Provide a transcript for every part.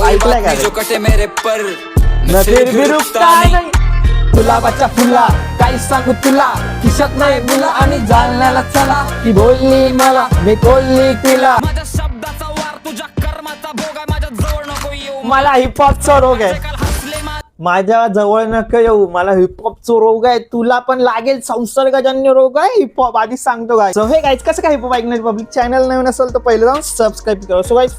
ऐकलंय का जो कटे मेरे पर न फिर भी रुकता नाही. गुलाबाच्या फुला काही सांगू तुला, खिशात नाही मुला आणि जालन्याला चला. ती बोलली मला मी बोलली तिला, माझ्या शब्दाचा वार तुझ्या कर्माचा भोग आहे. माझ्या जवळ नको येऊ, मला हिपहॉपचा रोग आहे. काल हसले माझ्या जवळ नका येऊ, मला हिपहॉपचा रोग आहे. तुला पण लागेल संसर्गजन्य रोग आहे हिपहॉप, आधीच सांगतो काय. सो हे गाईज कसं काय हिपहॉप ऐकण्याची पब्लिक चॅनल नवीन असेल तर पहिले जाऊन सबस्क्राईब करा. सो गाईज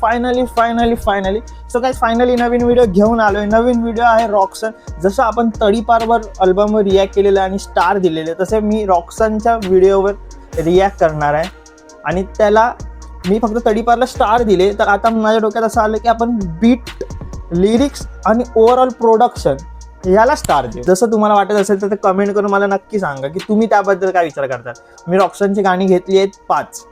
फायनली नवीन व्हिडिओ घेऊन आलोय. नवीन व्हिडिओ आहे रॉक्सन. जसं आपण तडीपारवर अल्बमवर रिॲक्ट केलेलं आणि स्टार दिलेले, तसे मी रॉक्सनच्या व्हिडिओवर रिॲक्ट करणार आहे. आणि त्याला मी फक्त तडीपारला स्टार दिले, तर आता माझ्या डोक्यात असं आलं की आपण बीट, लिरिक्स आणि ओव्हरऑल प्रोडक्शन याला स्टार देऊ. जसं तुम्हाला वाटत असेल तर ते कमेंट करून मला नक्की सांगा की तुम्ही त्याबद्दल काय विचार करता. मी रॉक्सनची गाणी घेतली आहेत 5.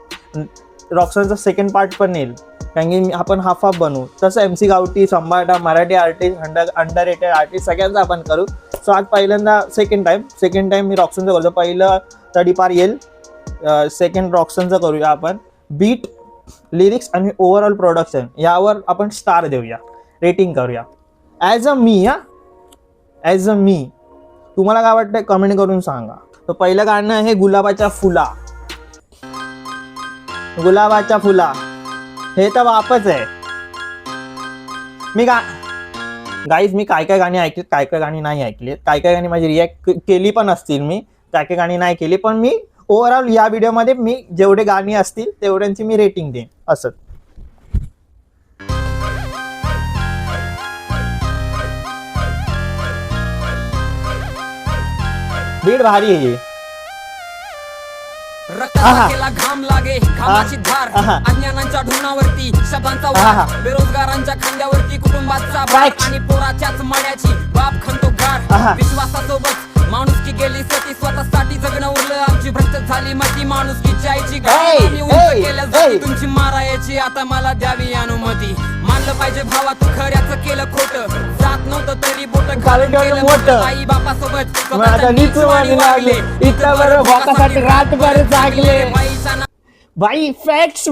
रॉक्सनचा सेकंड पार्ट पण येईल, कारण की आपण हाफ हाफ बनवू. तसं MC गावठी, संभाटा, मराठी आर्टिस्ट, अंडररेटेड आर्टिस्ट सगळ्यांचा आपण करू. सो आज पहिल्यांदा सेकंड टाइम मी रॉक्सनचं करतो. पहिलं तडीपार येईल, सेकंड रॉक्सनचं करूया आपण. बीट, लिरिक्स आणि ओव्हरऑल प्रोडक्शन यावर आपण स्टार देऊया, रेटिंग करूया ॲज अ मी. तुम्हाला काय वाटतंय कमेंट करून सांगा. तर पहिलं गाणं आहे गुलाबाच्या फुला. गुलाबाच्या फुला हे तर वापच आहे. मी गाईज मी काय काय गाणी ऐकली, काय काय गाणी नाही ऐकली, काय काय गाणी माझी रिॲक्ट केली पण असतील, मी काय काय गाणी नाही केली. पण मी ओव्हरऑल या व्हिडिओमध्ये मी जेवढे गाणी असतील तेवढ्यांची मी रेटिंग देईन. असं बीट भारी आहे. रक्ताला केला घाम लागे, घामाची धार अज्ञानांच्या ढोणावरती शब्दांचा वार, बेरोजगारांच्या खांद्यावरती कुटुंबाचा भार आणि पोराच्याच मड्याची बाप खणतो गार. विश्वासासोबत माणुसकी गेली सती, स्वतःसाठी जगणं उरलं आमची, भ्रष्ट झाली मती माणुसकीची आईची गाडी केल्या जाती तुमची मारायची. आता मला द्यावी अनुमती, मानलं पाहिजे भावा तू खऱ्याचं केलं खोटं, जात नव्हतं तरी बोट घालून केलं मोठं. आई बापासोबत रातभर जागले. भाई फॅक्ट्स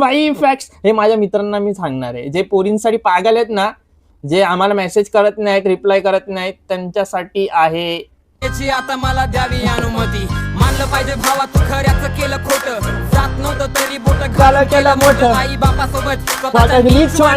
हे माझ्या मित्रांना मी सांगणार आहे, जे पोरींसाठी पागल आहेत ना, जे आम्हाला मेसेज करत नाहीत, रिप्लाय करत नाहीत, त्यांच्यासाठी आहे. आता मला द्यावी अनुमती, मानलं पाहिजे भावा तू खऱ्याचं केलं खोटं, जात नव्हतं तरी बोट घालून केलं मोठं. आई बापासोबत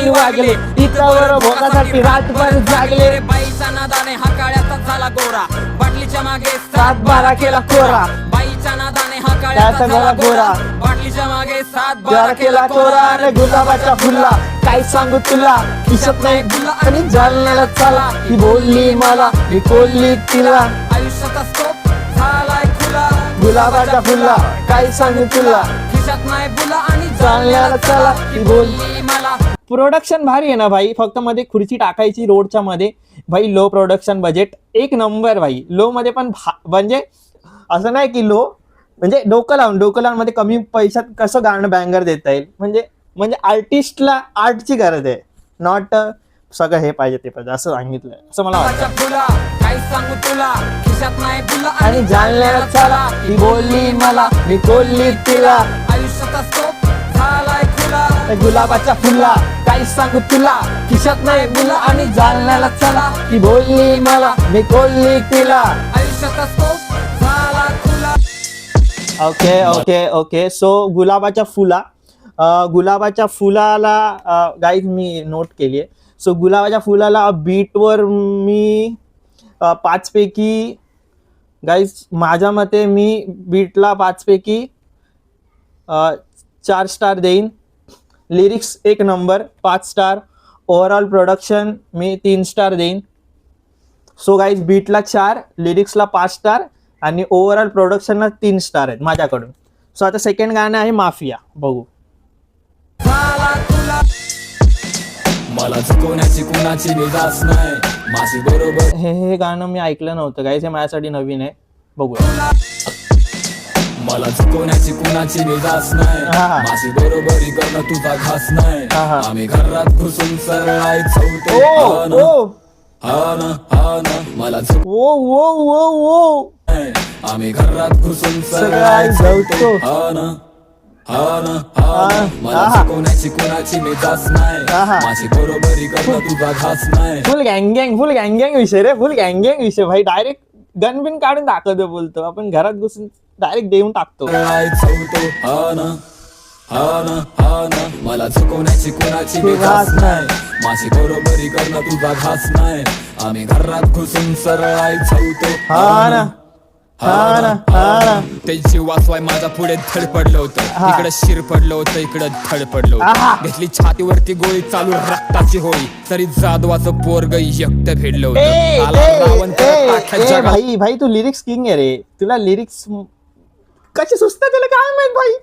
वागले, भोगासाठी रातभर जागले. बाईच्या नादाने हा काळ्याचा झाला गोरा, बाटलीच्या मागे 7-12 केला कोरा. बाईच्या नादाने हा काळ्याचा झाला गोरा, बाटलीच्या मागे 7-12 केला कोरा. अरे गुलाबाच्या फुला काय सांगू तुला, खिशात नाही फुला आणि जालन्याला चला. ती बोलली मला मी बोलली तिला, आयुष्याचा स्कोप झालाय खुला. गुलाबाच्या फुला काय सांगू तुला, खिशात नाही बुला आणि जालन्याला चला. ती बोलली मला. प्रोडक्शन भारी आहे ना भाई, फक्त मध्ये खुर्ची टाकायची रोडच्या मध्ये. भाई लो प्रोडक्शन बजेट एक नंबर भाई. लो मध्ये पण म्हणजे असं नाही की लो म्हणजे डोकं लावून मध्ये कमी पैशात कसं गाणं बँगर देता येईल. म्हणजे आर्टिस्टला आर्टची गरज आहे, नॉट सगळं हे पाहिजे ते पाहिजे असं सांगितलंय, असं मला वाटतं. सांगू तुला खिशात नाही बुला आणि जालन्याला चला. ती बोलली मला मी बोलली तिला, आयुष्याचा स्कोप झालाय खुला. गुलाबाच्या फुला काय सांगू तुला, खिशात नाही बुला आणि जालन्याला चला. ती बोलली मला मी बोलली तिला, आयुष्याचा स्कोप झाला खुला. ओके. सो गुलाबाच्या फुलाला गाईज मी नोट केली आहे. सो गुलाबाच्या फुलाला बीटवर मी 5 पैकी गाईज माझ्या मते मी बीटला 5 पैकी 4 स्टार देईन. Lyrics 1 number 5 star. Overall production मी 3 स्टार देईन. सो गाईज बीटला 4, लिरिक्सला 5 स्टार आणि ओव्हरऑल प्रोडक्शनला 3 स्टार आहेत माझ्याकडून. सो आता सेकंड गाणं आहे माफिया, बघू. मला चुकवण्याची कुणाची निदास नाही, माझी बरोबर. हे गाणं मी ऐकलं नव्हतं गाईज, हे माझ्यासाठी नवीन आहे, बघू. मला चुकवण्याची कुणाची निदास नाही, माझी बरोबरी करणं तुझा घास नाही. आम्ही घरात घुसून सरळ चौथे मला ओ आम्ही घरात घुसून सरळ चौथे कोणाची कोणाची मी जास नाही माझी बरोबरी करणं तुझा घास नाही. फुल गँग विषय रे, फुल गँग विषय भाई. डायरेक्ट गन बिन काढून दाखवतो बोलतो आपण, घरात घुसून डायरेक्ट देऊन टाकतो. मला चुकवण्याची कोणाची मी घास नाही माझी बरोबरी करणं तुझा घास नाही. आम्ही घरात घुसून सरळ चौतो त्यांची वाचवाय माझ्या पुढे धड पडलं होतं, इकडे शिर पडलं होतं, इकडे धड पडलं होतं. घेतली छातीवरती गोळी चालू रक्ताची होळी, तरी जादवाचं पोरग एकटं फेडलं होतं. भाई तू लिरिक्स किंग आहे रे, तुला लिरिक्स कशी सुचतात त्याला काय माहित भाई.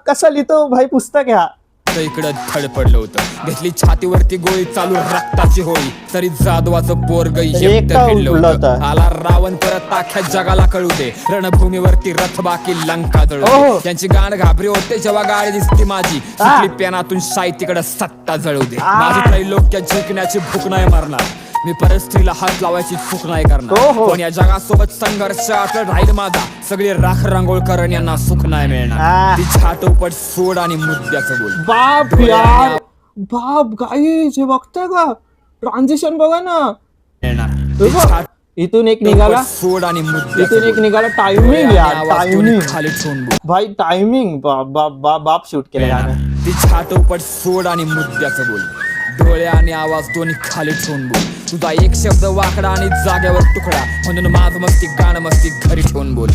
कसा लिहितो भाई पुस्तक ह्या. इकडं धड पडलं होतं, घेतली छातीवरती गोळी चालू रक्ताची होळी, तरी जादवाचं पोरग एकटं फेडलं होतं. आला रावण परत अख्ख्या जगाला कळू दे, रणभूमीवरती रथ बाकी लंका जळू. त्यांची गाण घाबरी होते जेव्हा गाडी दिसती माझी, सुटली पेनातून शाई तिकडं सत्ता जळू दे. माझी त्रैलोक्य जिंकण्याची भूक नाही मरणार, मी परस्त्रीला हात लावायची चूक नाही करणार. पण या जगासोबत संघर्ष अटळ राहील माझा, सगळे राख रांगोळकर यांना सुख नाही मिळणार. ती छाटोपट सोड आणि मुद्द्याचं बोल. बाप यार, बाप गाईज हे बघताय का ट्रान्झिशन बघा ना. इथून एक निघाला सोड आणि इथून एक निघाला. टायमिंग यार, टायमिंग खाली ठेवून बोल भाई, टायमिंग बाप शूट केलं गाणं. ती छाटोपट सोड आणि मुद्द्याचं बोल, डोळे आणि आवाज दोन्ही खाली ठेवून बोल. तुझा एक शब्द वाकडा आणि जागेवर तुकडा, म्हणून माझं मस्ती गाणं मस्ती घरी ठेवून बोल.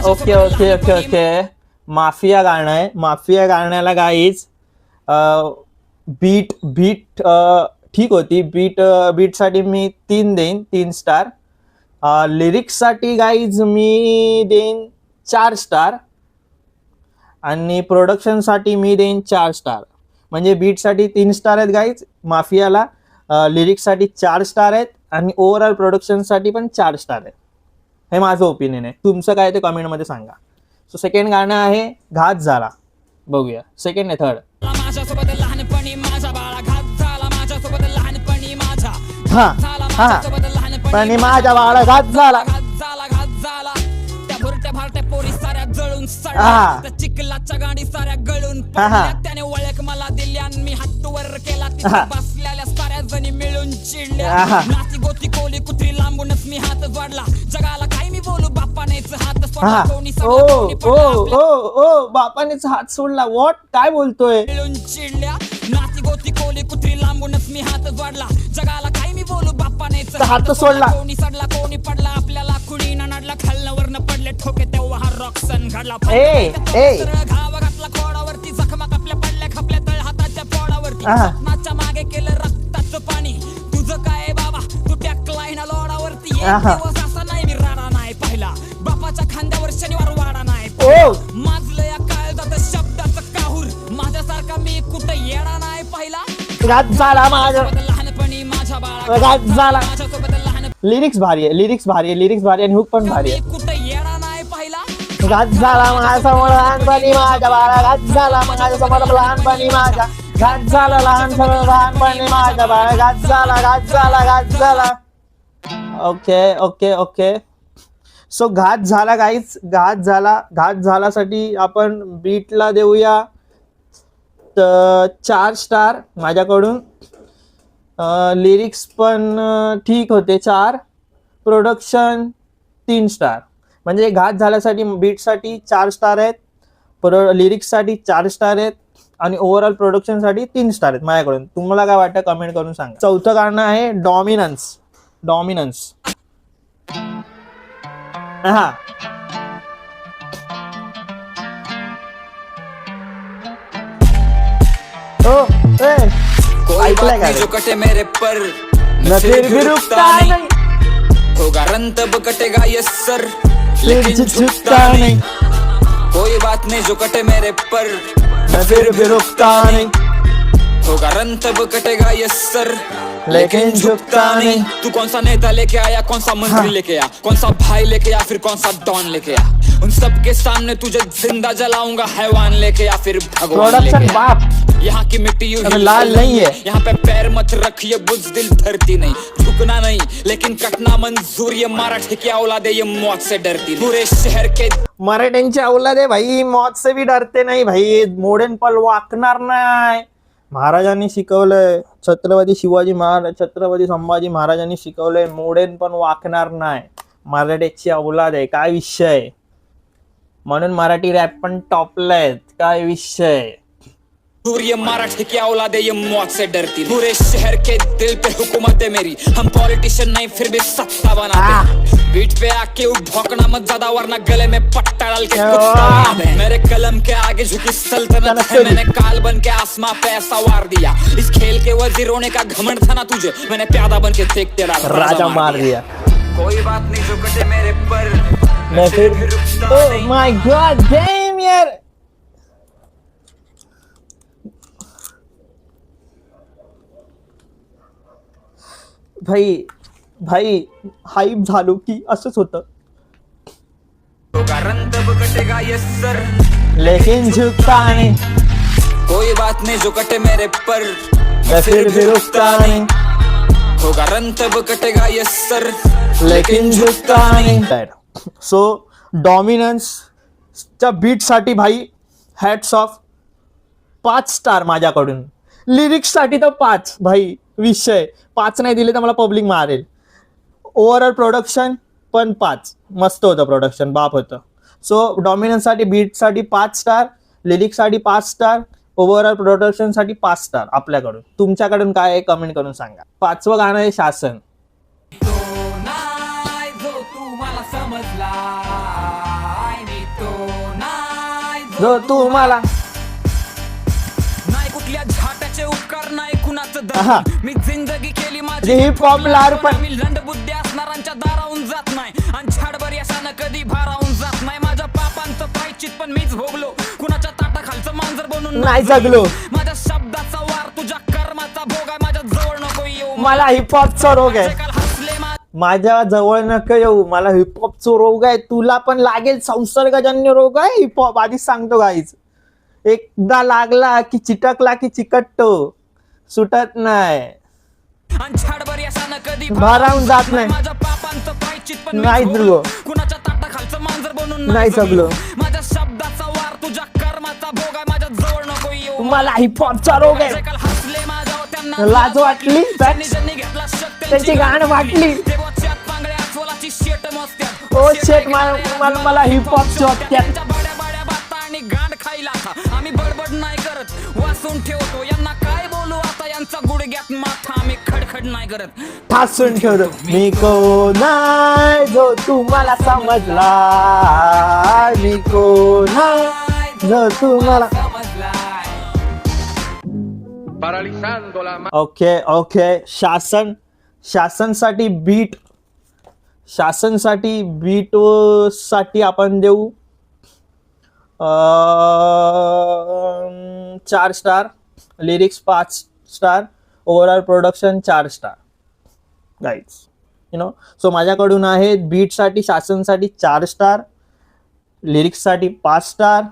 Okay okay okay okay. Mafia गाणं आहे. माफिया गाण्याला गाईज बीट ठीक होती. बीटसाठी मी 3 देईन, 3 स्टार. लिरिक्ससाठी गाईज मी देईन 4 स्टार आणि प्रोडक्शनसाठी मी देईन 4 स्टार. म्हणजे बीटसाठी 3 स्टार आहेत गाईज, माफियाला लिरिक्ससाठी 4 स्टार आहेत आणि ओव्हरऑल प्रोडक्शनसाठी पण 4 स्टार आहेत. हे माझं ओपिनियन आहे. तुमचं काय ते कमेंटमध्ये सांगा. सो सेकंड गाणं आहे घात झाला. बघूया सेकंड आहे थर्ड. पण माझ्या बाळा घात झाला. पोरी साऱ्या जळून चिखलाच्या गाडी साऱ्या गळून त्याने ओळख मला दिली आणि मी हातवर केला. बसलेल्या साऱ्या जणी मिळून चिडल्या. नाती गोती कोली कुत्री लांबूनच मी हात वाढला. जगाला काय मी बोलू, बापानेच हात सोडला. बापानेच हात सोडला. व्हॉट काय बोलतोय. मिळून चिडल्या. नाती गोती कोली कुत्री लांबूनच मी हात वाढला. जगाला काय मी बोलू, बापानेच हात सोडला. कोणी सडला कोणी पडला, आपल्याला कुणी नडला. खालनावरनं पडले ठोके तेव्हा हा रॉक्सन घडला. घावा घातला खोडावरती, जखमा कापल्या पडल्या खपल्या तळ हाताच्या पोडावरती. स्वप्नाच्या मागे केलं रक्ताचं पाणी. तुझं काय बाबा, तू टाकलाय ना लोडावरती. एक दिवस असा नाही मी राडा नाही पाहिला, बापाच्या खांद्यावर शनिवार वाडा नाही. माजलं या काळजात शब्दाचं काहूर, माझ्यासारखा मी कुठं येडा नाही पाहिला. घात झाला माझा, लहानपणी माझ्या बाळा घात झाला. माझ्यासोबत लहान लिरिक्स भारी आहे, लिरिक्स भारी आहे, लिरिक्स भारी आहे आणि हुक पण भारी आहे. कुठं येडा नाही पाहिला. घात झाला माझ्यासमोर लहानपणी माझ्या बाळा. घात झाला माझ्यासमोर लहानपणी माझ्या. घात झाला लहानपणी माझ्या बाळा. घात झाला घात झाला घात झाला. Okay okay okay. सो घात झाला गाईज, घात झाला. घात झाल्यासाठी आपण बीटला देऊया 4 स्टार माझ्याकडून. लिरिक्स पण ठीक होते 4. Production 3 star. म्हणजे घात झाल्यासाठी बीटसाठी 4 स्टार आहेत, लिरिक्ससाठी 4 स्टार आहेत आणि ओव्हरऑल प्रोडक्शनसाठी 3 स्टार आहेत माझ्याकडून. तुम्हाला काय वाटतं कमेंट करून सांगा. चौथं गाणं आहे डॉमिनन्स. डॉमिनन्स हा ऐकलंय का. जो कटे मेरे पर न फिर भी रुकता नहीं, होगा रन तब कटेगा यस सर, लेकिन झुकता नहीं. कोई बात नहीं जो कटे मेरे पर न फिर भी रुकता नहीं, होगा रन तब कटेगा यस सर, लेकिन झुकता नहीं। तू कौन सा नेता लेके आया, कौन सा मंत्री लेके आया, कौन सा भाई लेके आया, फिर कौन सा डॉन लेके आया। उन सब के सामने तुझे जिंदा जलाऊंगा, हैवान लेके या फिर भगवान प्रोडक्शन लेके आया। बाप यहाँ की मिट्टी यूं अबे ही लाल नहीं है। यहाँ पे पैर मत रखिए, बुज़दिल धरती नहीं, झुकना नहीं लेकिन कटना मंजूर। ये मराठी की औलाद है, ये मौत से डरती नहीं। पूरे शहर के मराठ्यांची औलाद आहे भाई, मौत से भी डरते नाही भाई, मोडेन पल वाकणार नाही। महाराजांनी शिकवलंय, छत्रपती शिवाजी महाराज, छत्रपती संभाजी महाराजांनी शिकवलंय, मोडेन पण वाकणार नाही। मराठ्याची औलाद आहे, काय विषय आहे? म्हणून मराठी रॅप पण टॉपला आहेत, काय विषय आहे? ये मराठी की औलाद है, ये मौत से डरती नहीं। पूरे शहर के दिल पे हुकूमत है मेरी, हम पॉलिटिशियन नहीं फिर भी सत्ता बनाते। बीट पे आके भौंकना मत ज्यादा, वरना गले में पट्टा डाल के कुत्ता बना दे। मेरे कलम के आगे झुकी सल्तनत है, मैंने काल बन के आसमां पे ऐसा वार दिया। इस खेल के वजीर होने का घमंड था ना तुझे, मैंने प्यादा बन के देख तेरा राजा मार दिया। कोई बात नहीं जो कटे मेरे पर, मैं फिर ओह माय गॉड डैम यार, भाई भाई हाईप झालो की असंच होतं। रंग तब कटेगा ये सर, लेकिन झुकता नहीं, कोई बात नहीं जो कटे मेरे पर, मैं फिर भी रुकता नहीं, होगा रंग तब कटेगा ये सर, लेकिन झुकता नहीं। सो डॉमिनन्सच्या बीट साठी भाई हॅट्स ऑफ, 5 स्टार माझ्याकडून। लिरिक्स साठी तर 5 भाई, विषय 5 नाही दिले तर मला पब्लिक मारेल। ओव्हरऑल प्रोडक्शन पण 5, मस्त होतं प्रोडक्शन, बाप होतं। सो डॉमिनन्ससाठी बीटसाठी 5 स्टार, लिरिक्ससाठी 5 स्टार, ओव्हरऑल प्रोडक्शनसाठी 5 स्टार आपल्याकडून। तुमच्याकडून काय आहे कमेंट करून सांगा। 5वं गाणं आहे शासन। जो तू मला नाही कुठल्या झाटाचे उपकार, नाही कुणाचं आहा. दर, मी जिंदगी केली माझी हिप हॉप लारपण। मी लंड बुद्धी असणाऱ्यांच्या दाराहून जात नाही, आणि झाडभर यशानं कधी भाराहून जात नाही। माझ्या पापांचं प्रायश्चित पण मीच भोगलो, कुणाच्या ताटाखालचं मांजर बनून नाही जगलो। माझ्या शब्दाचा वार तुझ्या कर्माचा भोग आहे, माझ्या जवळ नको येऊ। मला हिप हॉपचा रोग आहे, काल हसले माझ्या जवळ नका येऊ, मला हिप हॉपचा रोग आहे। तुला पण लागेल, संसर्गजन्य रोग आहे हिप हॉप, आधीच सांगतो गाईज। एकदा लागला की चिटकला की चिकटतो, सुटत नाही, झाडभर यशानं कधी भारावून जात नाही, माझ्या पापांचं प्रायश्चित पण नाही मीच जगलो, भोगलो, कुणाच्या ताटाखालचं मांजर बनून नाही जगलो। माझ्या शब्दाचा वार तुझ्या कर्माचा भोग आहे, माझ्या जवळ नको येऊ। मला हिप हॉपचा रोग आहे। काल हसले माझ्यावर, त्यांना लाज वाटली, ज्यांनी घेतला शक त्यांची गाणं वाटली। देवाच्यात पांगळ्या अस्वलाची शेट मस्त्यात, ओ शेट, मला हिप हॉपची वाटत्यात। त्यांच्या बाड्या बाड्या बाता आणि गांड खायला था, आम्ही बडबड नाही करत, वाचून ठेवतो। यांना काय बोलू आता, यांचा गुडघ्यात माथा, आम्ही खडखड नाही करत, ठासून ठेवतो। मी कोण आहे जो तू मला समजला, मी कोण आहे जो तू मला। ओके ओके, शासनसाठी बीट, शासनसाठी बीट साठी आपण देऊ 4 star, lyrics 5 star, overall production 4 star guys, you know. So माझ्याकडून आहे बीटसाठी, शासनसाठी 4 स्टार, लिरिक्ससाठी 5 स्टार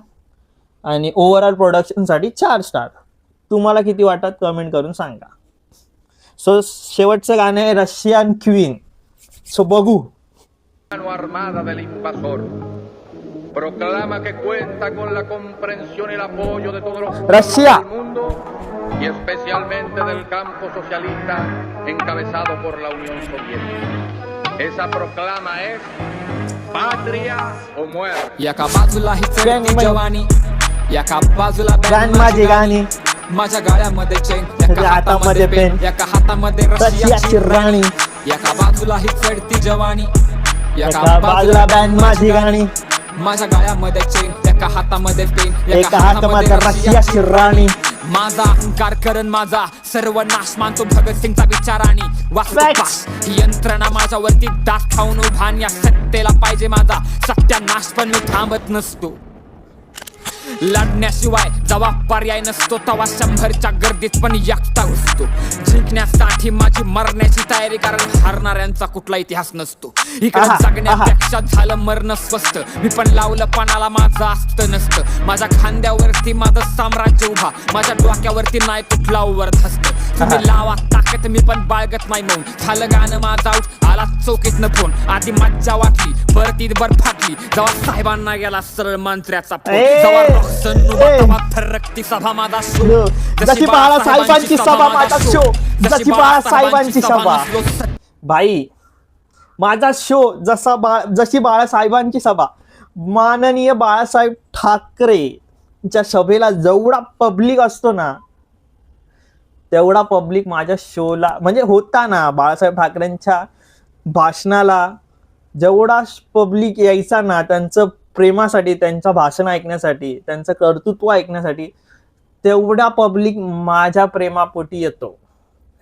आणि ओव्हरऑल प्रोडक्शनसाठी 4 स्टार। तुम्हाला किती वाटतात कमेंट करून सांगा। सो शेवटचं गाणं आहे रशियन क्वीन, सो बघू। Proclama que cuenta con la comprensión y el apoyo de todos los Rusia. del mundo y especialmente del campo socialista encabezado por la Unión Soviética. Esa proclama es patria o muerte. एका बाजूला ही चढती जवानी, एका बाजूला band माझी गाणी, माझ्या गाड्यामध्ये chain, एका हातामध्ये पेन, एका हातामध्ये रशियाची राणी। एका बाजूला ही चढती जवानी, एका बाजूला बँड माझी गाणी, माझ्या गाड्यामध्ये चेन, एका हातामध्ये पेन, एका हातामध्ये रशियाची राणी। माझा अहंकार करण माझा सर्वनाश मानतो, भगतसिंगचा विचार आणि वास्तवपास, ही यंत्रणा माझ्यावरती दात खाऊन उभान, या सत्तेला पाहिजे माझा सत्यानाश, पण मी थांबत नसतो। लढण्याशिवाय जेव्हा पर्याय नसतो तेव्हा 100च्या गर्दीत पण एकटा घुसतो. जिंकण्यासाठी माझी मरण्याची तयारी, कारण हारणाऱ्यांचा कुठला इतिहास नसतो. इकडे जगण्यापेक्षा झालं मरण स्वस्त. मी पण लावलं पणाला माझं असतं नसतं. माझ्या खांद्यावरती माझं साम्राज्य उभा, माझ्या डोक्यावरती नाही कुठला वरदहस्त. तुम्ही लावा ताकद मी पण बाळगत नाही मौन. झालं गाणं माझं आऊट, आला चौकीतनं फोन. आधी मज्जा वाटली परत ईदभर फाटली, जेव्हा साहेबांना गेला सरळ मंत्र्याचा फोन. जेव्हा रॉक्सन तेव्हा फरकती सभा माझा शो. जशी बाळासाहेबांची सभा माझा शो, जशी बाळासाहेबांची सभा. भाई माझा शो जशी बाळासाहेबांची सभा. माननीय बाळासाहेब ठाकरेच्या सभेला जेवढा पब्लिक असतो ना तेवढा पब्लिक माझ्या शोला म्हणजे होता ना. बाळासाहेब ठाकरेंच्या भाषणाला जेवढा पब्लिक यायचा ना, त्यांचं प्रेमासाठी, त्यांचं भाषण ऐकण्यासाठी, त्यांचं कर्तृत्व ऐकण्यासाठी, तेवढा पब्लिक माझ्या प्रेमापोटी येतो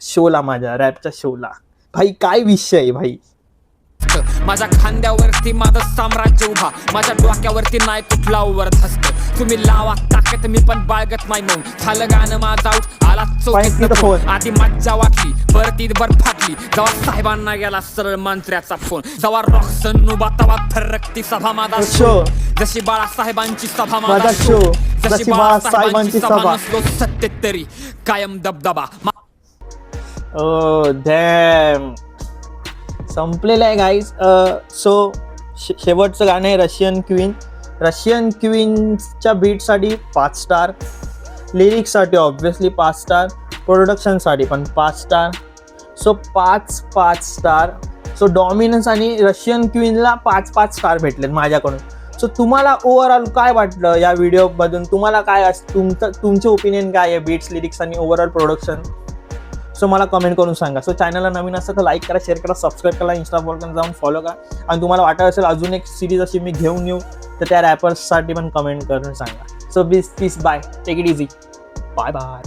शोला, माझ्या रॅपच्या शोला. भाई काय विषय आहे भाई. माझ्या खांद्यावरती माझं साम्राज्य उभा, माझ्या डोक्यावरती नाही कुठला वरदहस्त. तुम्ही लावा ताकद मी पण बाळगत नाही मौन. झालं गाणं माझं आऊट, आला चौकीतनं फोन. आधी मज्जा वाटली परत ईदभर फाटली, जेव्हा साहेबांना गेला सरळ मंत्र्याचा फोन. जेव्हा रॉक्सन उभा तेव्हा फरकती सभा माझा शो. जशी बाळासाहेबांची सभा माझा शो, जशी बाळासाहेबांची सभा नसलो सत्तेत तरी कायम दबदबा. डॅम संपलेलं आहे गाईज. सो शेवटचं गाणं आहे रशियन क्वीन. रशियन क्वीनच्या बीटसाठी 5 स्टार, लिरिक्ससाठी ऑब्व्हियसली 5 स्टार, प्रोडक्शनसाठी पण 5 star. So 5 star. So dominance आणि रशियन क्वीनला 5 स्टार भेटलेत माझ्याकडून. सो तुम्हाला ओव्हरऑल काय वाटलं या व्हिडिओमधून? तुम्हाला काय तुमचे ओपिनियन काय आहे बीट्स, लिरिक्स आणि ओव्हरऑल प्रोडक्शन? सो मला कमेंट करून सांगा. सो चॅनलला नवीन असेल तर लाईक करा, शेअर करा, सबस्क्राईब करा, इंस्टाग्रामवर जाऊन फॉलो करा. आणि तुम्हाला वाटत असेल अजून एक सिरीज अशी मी घेऊन येऊ तर त्या रॅपर्ससाठी पण कमेंट करून सांगा. So peace bye, take it easy, bye bye.